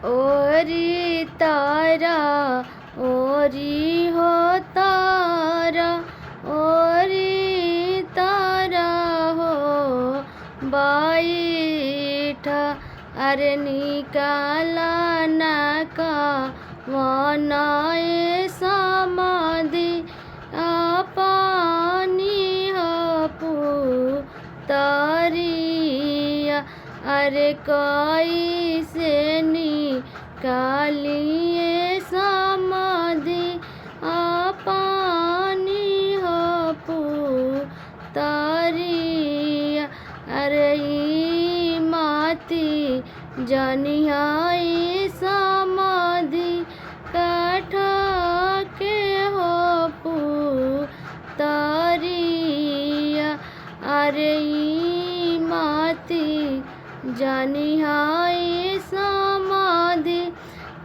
ओरी तारा ओरी हो तारा ओरी तारा हो बैठा अरे निकाला ना का वनाए समाधि पानी हपू तारिया अरे कैसे निकालिए समाधि पानी हपू तारिया अरे ई माती जनियाई समाधि काठा के हपू तारिया अरे ई माती जनियाई समाधि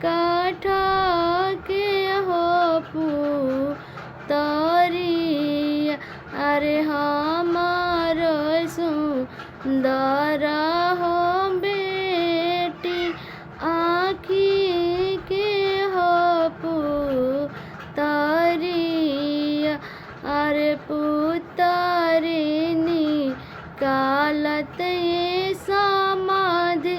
काठा के हपू तारिया अरे हमार सुंदर हो बेटी आँखी के हपू तारिया अरे पुतारिनी कालत ये समाधि